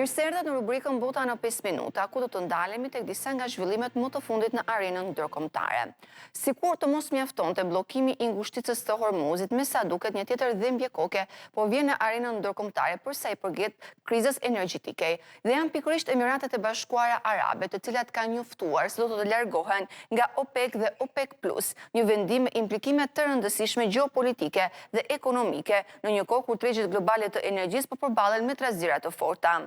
Mirë se erdhët në rubrikën Bota në 5 minuta, ku do të ndalemi tek disa nga zhvillimet më të fundit në arenën ndërkombëtare. Sikur të mos mjaftonte bllokimi i ngushticës së Hormuzit, me sa duket një tjetër dhimbje koke po vjen në arenën ndërkombëtare për sa i përket krizës energjetike. Dhe janë pikërisht Emiratet e Bashkuara Arabe, të cilat kanë njoftuar se do të largohen nga OPEC dhe OPEC+, një vendim me implikime të rëndësishme gjeopolitike dhe ekonomike në një kohë kur tregjet globale të energjisë po përballen me trazira të forta.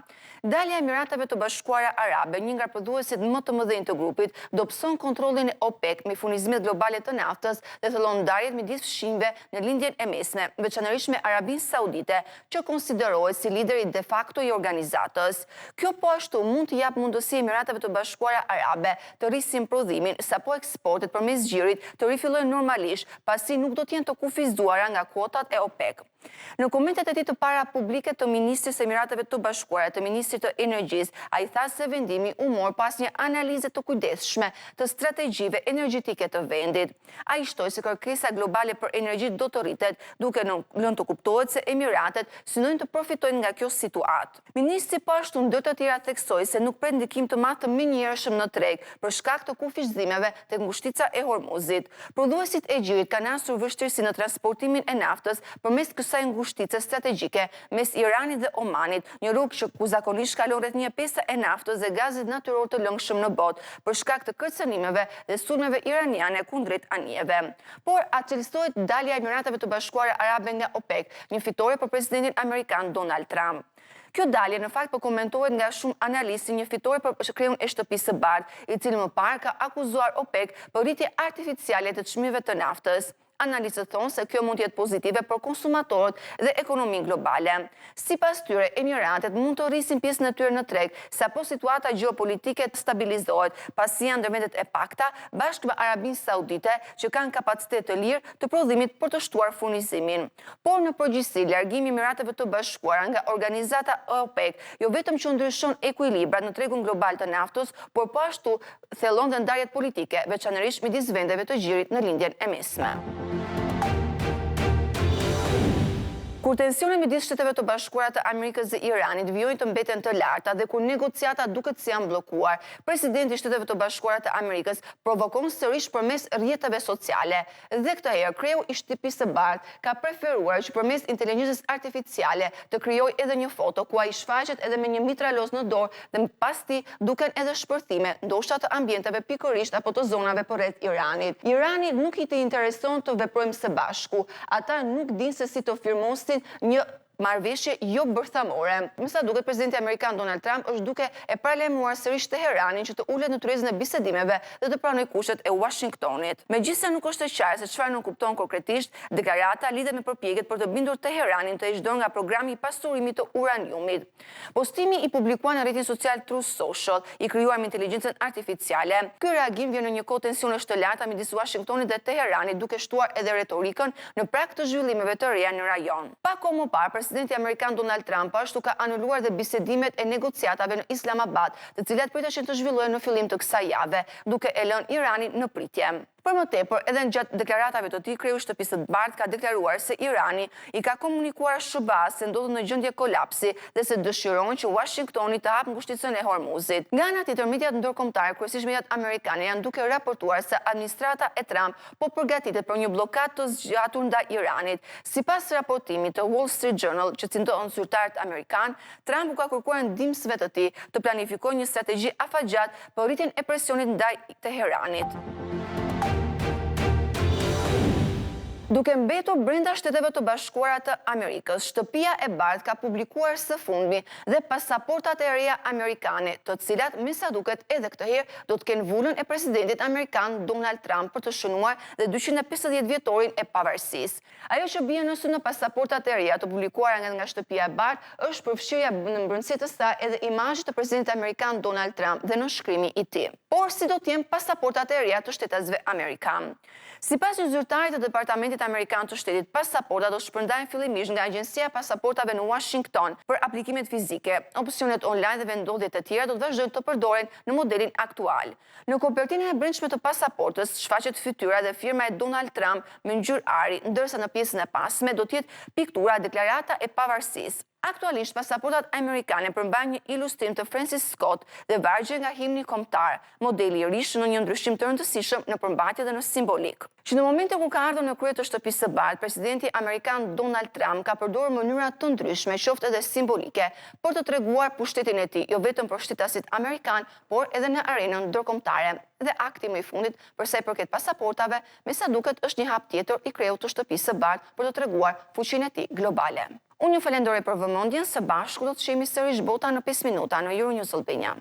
Dalja e Emirateve të Bashkuara Arabe, një nga prodhuesit më të mëdhenj të grupit, dobëson kontrollin e OPEC me furnizimet globale të naftës dhe thellon ndarjet midis fshimve në lindjen e mesme, veçanërisht me Arabinë Saudite, që konsiderohet si lideri de facto i organizatës. Kjo po ashtu mund të jap mundësi Emirateve të Bashkuara Arabe të rrisin prodhimin, sapo eksportet përmes xhirit të rifillojnë normalisht, pasi nuk do të jenë të kufizuara nga kuotat e OPEC. Në komentet e tij të para publike të Ministrisë së Emirateve të Bashkuara, të Ministrit të Energjisë, ai tha se vendimi u mor pas një analize të kujdesshme të strategjive energjetike të vendit. Ai shtoi se kërkesa globale për energji do të rritet, duke lënë të kuptohet se Emiratet synojnë të profitojnë nga kjo situatë. Ministri po ashtu ndër të tjera theksoi se nuk pret ndikim të madh të menjëhershëm në treg për shkak të kufizimeve tek ngushtica e Hormuzit. Prodhuesit e gjirit kanë hasur vështirësi në transportimin e naftës përmes kësaj ngushtice strategjike mes Iranit dhe Omanit, një rrugë që ku zakonisht kalon rreth 1/5 e naftës dhe gazit natyror të lëngshëm në botë për shkak të kërcënimeve dhe sulmeve iraniane kundrejt anijeve. Por atëlsohet dalja e Emirateve të Bashkuara Arabe nga OPEC, një fitore për presidentin amerikan Donald Trump. Kjo dalje në fakt po komentohet nga shumë analistë një fitore për kreun e shtëpisë së bardhë, i cili më parë ka akuzuar OPEC për rritje artificiale të çmimeve të naftës. Analistët thonë se kjo mund të jetë pozitive për konsumatorët dhe ekonominë globale. Sipas tyre, Emiratet mund të rrisin pjesën e tyre në treg, sapo situata gjeopolitike të stabilizohet, pasi janë ndër vendet e pakta bashkë me Arabinë Saudite, që kanë kapacitet të lirë të prodhimit për të shtuar furnizimin. Por në përgjithësi, largimi i Emirateve të Bashkuara nga organizata OPEC jo vetëm që ndryshon ekuilibrat në tregun global të naftës, por po ashtu thellon dhe ndarjet politike, veçanërisht midis vendeve të gjirit në lindjen e mesme. Kur tensionet midis Shteteve të Bashkuara të Amerikës dhe Iranit vijojnë të mbeten të larta dhe kur negociata duket se janë bllokuar, presidenti i Shteteve të Bashkuara të Amerikës provokon sërish përmes rrjeteve sociale. Dhe këtë herë kreu i shtëpisë së bardhë ka preferuar që përmes inteligjencës artificiale të krijojë edhe një foto ku ai shfaqet edhe me një mitraloz në dorë dhe pas tij duken edhe shpërthime, ndoshta të ambienteve pikërisht apo të zonave përreth Iranit. Iranit nuk i të intereson të veprojmë së bashku. Ata nuk dinë se si të firmosin një marrëveshje jo bërthamore. Me sa duket, presidenti amerikan Donald Trump është duke e paralajmëruar sërish Teheranin që të ulet në tryezën e bisedimeve dhe të pranojë kushtet e Washingtonit. Megjithëse nuk është e qartë se çfarë nuk kupton konkretisht, deklarata lidhet me përpjekjet për të bindur Teheranin të heqë dorë nga programi i pasurimit të uraniumit. Postimi i publikuar në rrjetin social Truth Social, i krijuar me inteligjencën artificiale, ky reagim vjen në një kohë tensionesh të larta midis Washingtonit dhe Teheranit, duke shtuar edhe retorikën në prag të zhvillimeve të reja në rajon. Pa kohë më parë, presidenti amerikan Donald Trump ashtu ka anuluar dhe bisedimet e negociatave në Islamabad, të cilat pritashin të zhvillohen në fillim të kësaj jave, duke e lënë Iranin në pritje. Për më tepër, edhe në gjatë deklaratave të tij, kreu i shtëpisë së bardhë ka deklaruar se Irani i ka komunikuar Shëbaz se ndodhet në gjendje kolapsi dhe se dëshiron që Washingtoni të hapë ngushticën e Hormuzit. Nga ana tjetër, mediat ndërkombëtare, kryesisht mediat amerikane, janë duke raportuar se administrata e Trump po përgatitet për një blokadë të zgjatur ndaj Iranit. Sipas raportimit të Wall Street Journal, që citon zyrtarët amerikan, Trump u ka kërkuar ndihmësve të tij të planifikojë një strategji afatgjatë për rritjen e presionit ndaj Teheranit. Duke mbetur brenda Shteteve të Bashkuara të Amerikës, Shtëpia e Bardhë ka publikuar së fundmi dhe pasaportat e reja amerikane, të cilat me sa duket edhe këtë herë do të kenë vullën e presidentit amerikan Donald Trump për të shënuar dhe 250 vjetorin e pavarësisë. Ajo që bie në sy në pasaportat e reja të publikuara nga Shtëpia e Bardhë është përfshirja në brendësi të saj edhe imazhi të presidentit amerikan Donald Trump dhe nënshkrimi i tij. Por si do të jenë pasaportat e reja të shtetasve amerikan? Sipas një zyrtari të Departamentit Amerikan të Shtetit, pasaportat do shpërndahen fillimisht nga Agjencia e Pasaportave në Washington për aplikimet fizike. Opsionet online dhe vendodhjet e tjera do të vazhdojnë të përdoren në modelin aktual. Në kopertinën e brendshme të pasaportës shfaqet fytyra dhe firma e Donald Trump me ngjyrë ari, ndërsa në pjesën e pasme do të jetë piktura deklarata e pavarësisë. Aktualisht, pasaportat amerikane përmbajnë një ilustrim të Francis Scott dhe vargje nga himni kombëtar, modeli i rishë në një ndryshim të rëndësishëm në përmbajtje dhe në simbolik. Që në momentin kur ka ardhur në krye të shtëpisë së bardhë, presidenti amerikan Donald Trump ka përdorur mënyra të ndryshme, qoftë edhe simbolike, për të treguar pushtetin e tij, jo vetëm për shtetasit amerikan, por edhe në arenën ndërkombëtare. Dhe akti më i fundit, për sa i përket pasaportave, me sa duket është një hap tjetër i kreut të shtëpisë së bardhë për të treguar fuqinë e tij globale. Unë ju falenderoj për vëmendjen, së bashku do të shihemi sërish bota në 5 minuta në Euronews Albania.